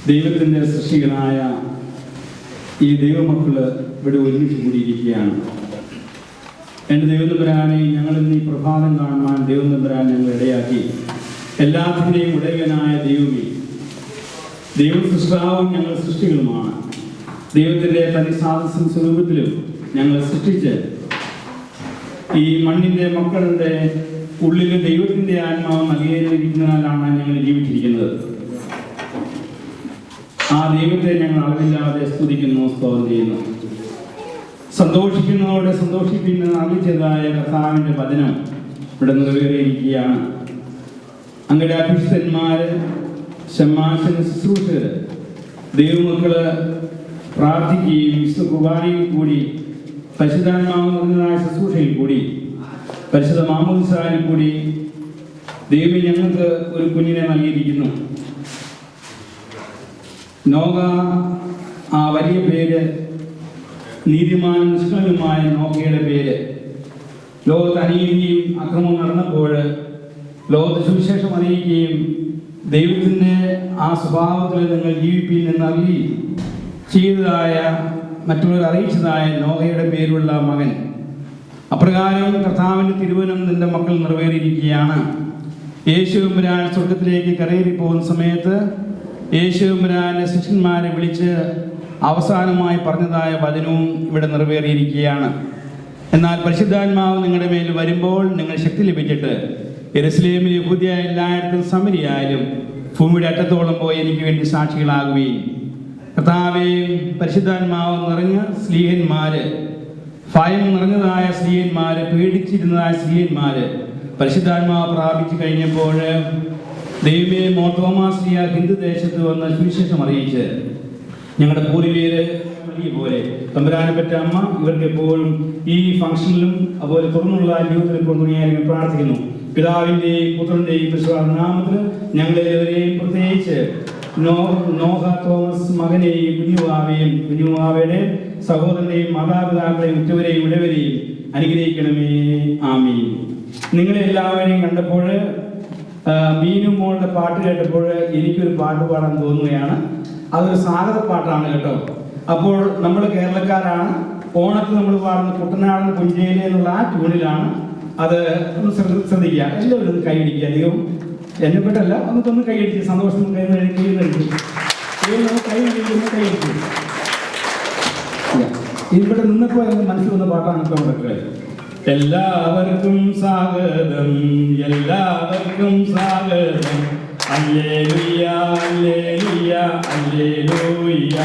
ദൈവത്തിൻ്റെ സൃഷ്ടികളായ ഈ ദൈവമക്കള് ഇവിടെ ഒരുമിച്ച് കൂടിയിരിക്കുകയാണ്. എൻ്റെ ദൈവതമ്പുരാനെ, ഞങ്ങളിന്ന് ഈ പ്രഭാതം കാണുവാൻ ദൈവതമ്പുരാൻ ഞങ്ങൾ ഇടയാക്കി. എല്ലാത്തിൻ്റെയും ഉടയവനായ ദൈവമേ, ദൈവ സൃഷ്ടാവും ഞങ്ങൾ സൃഷ്ടികളുമാണ്. ദൈവത്തിൻ്റെ തനിസാദസ്യ സ്വരൂപത്തിലും ഞങ്ങൾ സൃഷ്ടിച്ച് ഈ മണ്ണിൻ്റെ മക്കളുടെ ഉള്ളിൽ ദൈവത്തിൻ്റെ ആത്മാവ് നൽകിയിരിക്കുന്നതിനാലാണ് ഞങ്ങൾ ജീവിച്ചിരിക്കുന്നത്. ആ ദൈവത്തെ ഞങ്ങൾ അളവില്ലാതെ സ്തുതിക്കുന്നു, സ്തോത്രം ചെയ്യുന്നു. സന്തോഷിക്കുന്നതോടെ സന്തോഷിപ്പിക്കുന്ന അറിയിച്ചതായ കർത്താവിൻ്റെ വചനം ഇവിടെ നിറവേറിയിരിക്കുകയാണ്. അങ്ങയുടെ അഭിഷിക്തന്മാര്, ശമ്മാശന ശുശ്രൂഷകര്, ദൈവമക്കള് പ്രാർത്ഥിക്കുകയും വിശുദ്ധ കുർബാനയിൽ കൂടി, പരിശുദ്ധാത്മാവ് നിറഞ്ഞതായ ശുശ്രൂഷയിൽ കൂടി, പരിശുദ്ധ മാമോദിസയിൽ കൂടി ദൈവം ഞങ്ങൾക്ക് ഒരു കുഞ്ഞിനെ നൽകിയിരിക്കുന്നു. നോഹ, ആ വലിയ പേര്, നീതിമാനും നിഷ്കളങ്കനുമായ നോഹയുടെ പേര്, ലോകത്ത് അനീതിയും അക്രമവും നടന്നപ്പോൾ ലോകത്ത് സുവിശേഷം അറിയിക്കുകയും ദൈവത്തിൻ്റെ ആ സ്വഭാവത്തിൽ നിങ്ങൾ ജീവിപ്പിൽ നിന്ന് അറിയി ചെയ്തതായ, മറ്റുള്ളവർ അറിയിച്ചതായ നോഹയുടെ പേരുള്ള മകൻ. അപ്രകാരം കർത്താവിൻ്റെ തിരുവചനം നിന്റെ മക്കൾ നിറവേറിയിരിക്കുകയാണ്. യേശുവമ്പുരാൻ സ്വർഗത്തിലേക്ക് കരയേറി പോകുന്ന സമയത്ത് യേശുവമ്പുരാൻ്റെ ശിഷ്യന്മാരെ വിളിച്ച് അവസാനമായി പറഞ്ഞതായ വചനവും ഇവിടെ നിറവേറിയിരിക്കുകയാണ്. എന്നാൽ പരിശുദ്ധാത്മാവ് നിങ്ങളുടെ മേൽ വരുമ്പോൾ നിങ്ങൾ ശക്തി ലഭിച്ചിട്ട് യെരുശലേമിൽ, യഹൂദയ, എല്ലായിടത്തും സമരിയായാലും ഭൂമിയുടെ അറ്റത്തോളം പോയി എനിക്ക് വേണ്ടി സാക്ഷികളാകുകയും. കർത്താവേ, പരിശുദ്ധാത്മാവ് നിറഞ്ഞ സ്ലീഹന്മാര്, ഭയം നിറഞ്ഞതായ സ്ത്രീയന്മാര്, പേടിച്ചിരുന്നതായ സ്ത്രീയന്മാര് പരിശുദ്ധാത്മാവ് പ്രാപിച്ചു കഴിഞ്ഞപ്പോൾ ദൈവമേ, മോർത്തോമാശ്രീയ ഹിന്ദു ദേശത്ത് വന്ന് സുവിശേഷം അറിയിച്ച് ഞങ്ങളുടെ പൂർവികര് പോലെ തമ്പുരാനെ പറ്റ അമ്മ ഇവർക്ക് എപ്പോഴും ഈ ഫംഗ്ഷനിലും അതുപോലെ തുറന്നുള്ള ജീവിതത്തിൽ കൊണ്ടുപോയി പ്രാർത്ഥിക്കുന്നു. പിതാവിൻ്റെയും പുത്രൻ്റെയും നാമത്തിൽ ഞങ്ങളെല്ലാവരെയും, പ്രത്യേകിച്ച് നോഹ തോമസ് മകനെയും കുഞ്ഞുവാവയെയും കുഞ്ഞുവാവയുടെ സഹോദരനെയും മാതാപിതാക്കളെയും ഉറ്റവരെയും ഇടവരെയും അനുഗ്രഹിക്കണമേ. ആമീൻ. നിങ്ങളെല്ലാവരെയും കണ്ടപ്പോൾ, മീനു മോളുടെ പാട്ട് കേട്ടപ്പോൾ എനിക്കൊരു പാട്ട് പാടാൻ തോന്നുകയാണ്. അതൊരു സ്വാഗത പാട്ടാണ് കേട്ടോ. അപ്പോൾ നമ്മൾ കേരളക്കാരാണ്. ഓണത്തിൽ നമ്മൾ പാടുന്ന കുട്ടനാടൻ പുഞ്ചയിലെ എന്നുള്ള ആ ട്യൂണിലാണ്. അത് ഒന്ന് ശ്രദ്ധിക്കുക. എല്ലാവരും ഒന്ന് കൈയടിക്കുക. അധികം എന്നെ പെട്ടല്ല, ഒന്ന് കൈയടിച്ച് സന്തോഷം കൈയടിക്കും. ഇവിടെ നിന്നപ്പോൾ മനസ്സിൽ വന്ന പാട്ടാണ് ഇപ്പോൾ ഇവിടെ. എല്ലാവർക്കും സ്വാഗതം, എല്ലാവർക്കും സ്വാഗതം. ഹല്ലേലൂയ, ഹല്ലേലൂയ, ഹല്ലേലൂയ.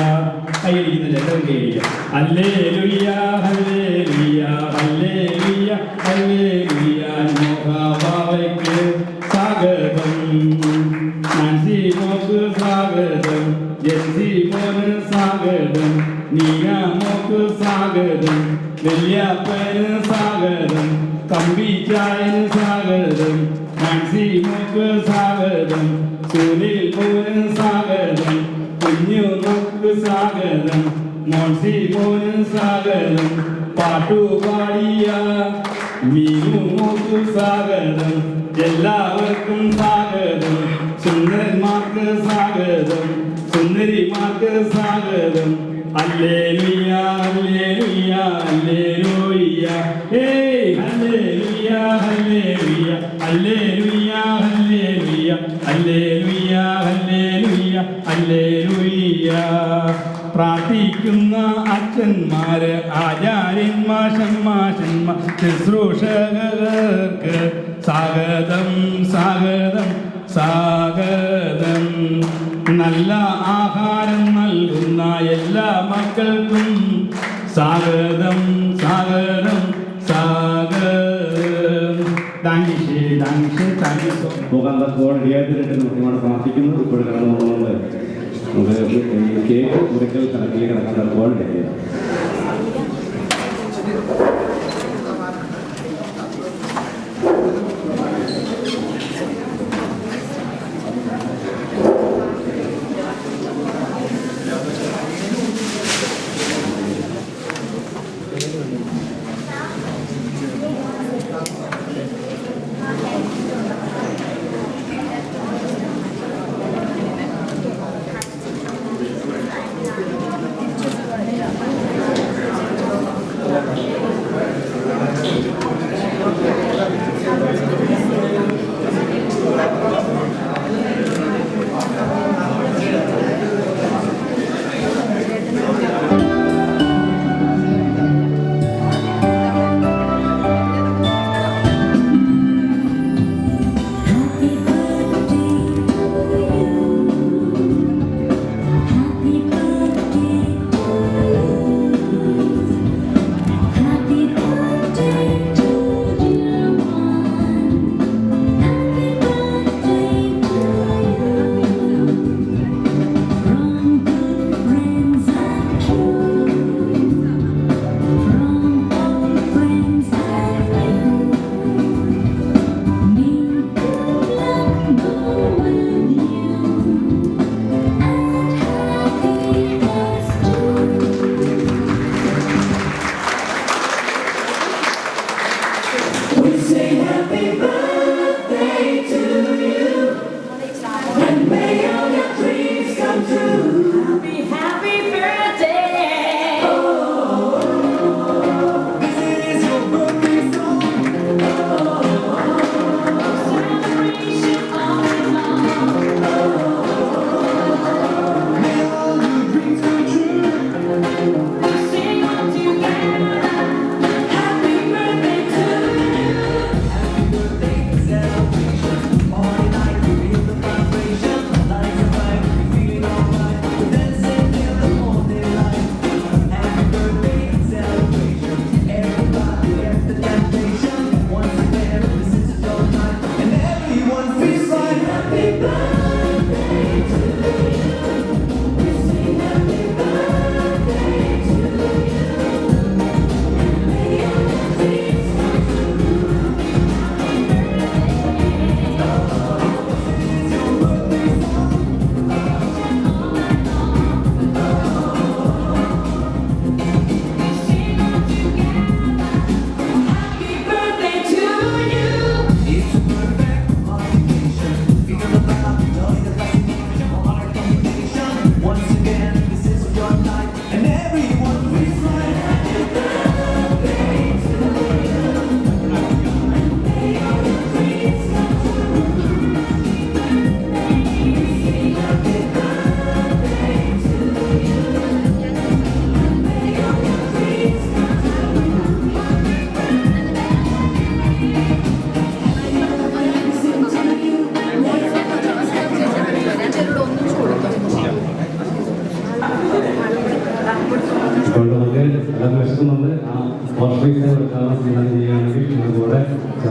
കൈയടിക്കുന്നില്ല, എല്ലാവരും കൈയടിക്കുക. ഹല്ലേലൂയ, ഹല്ലേലൂയ, ഹല്ലേലൂയ, ഹല്ലേലൂയ. നോഹവാവയ്ക്ക് സ്വാഗതം, നാൻസി മോക്ക് സ്വാഗതം, ജെസ്സി മോന് സ്വാഗതം, നീന മോക്ക് സ്വാഗതം, വെള്ളിയപ്പന് സ്വാഗതം, കമ്പിച്ചായന് സ്വാഗതം, നാൻസി മോക്ക് സ്വാഗതം, സുനിൽ മോന് സ്വാഗതം, കുഞ്ഞു മോക്ക് സ്വാഗതം, മോൻസി മോന് സ്വാഗതം, പാട്ടുപാടിയ മീനു മോക്ക് സ്വാഗതം. എല്ലാവർക്കും സ്വാഗതം. സുന്ദരന്മാർക്ക് സ്വാഗതം, സുന്ദരിമാർക്ക് സ്വാഗതം. ഹല്ലേലൂയ, ഹല്ലേലൂയ, ഹല്ലേലൂയ. ഹേയ് ഹല്ലേലൂയ, ഹല്ലേലൂയ, ഹല്ലേലൂയ, ഹല്ലേലൂയ, ഹല്ലേലൂയ, ഹല്ലേലൂയ, ഹല്ലേലൂയ. പ്രാർത്ഥിക്കുന്ന അച്ഛന്മാര്, ആചാര്യന്മാർ, ഷമ്മാശന്മാർ, ശുശ്രൂഷകർക്ക് സ്വാഗതം, സ്വാഗതം, സ്വാഗതം. നല്ല ആഹാരം നൽകുന്ന എല്ലാ മക്കൾക്കും സ്വാഗതം, സ്വാഗതം, സ്വാഗതം. പോകാൻ തക്കോളം റിയാത്തിലിട്ട് കൃത്യമാണ് പ്രാർത്ഥിക്കുന്നത്. ഇപ്പോൾ കടന്നുകൊണ്ട് നമുക്ക് കേക്ക് മുറിക്കൽ കണക്കിൽ കിടക്കാൻ തക്കോളം കഴിയാം.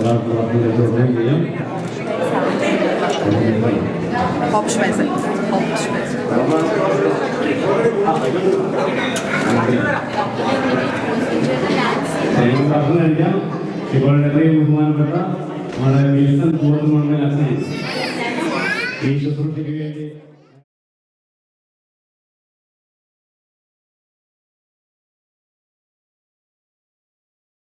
എല്ലാവർക്കും ഭക്ഷണം കഴിച്ചുകൊടുക്കുകയും ചെയ്യാം. Hauptspeise. ഭക്ഷണം കഴിക്കാം. ഇപ്പോൾ എത്രയും ബഹുമാനപ്പെട്ട നമ്മുടെ വിൽസൺ പൂർണ്ണ അച്ഛൻ ഈ ശുശ്രൂഷയ്ക്ക് വേണ്ടി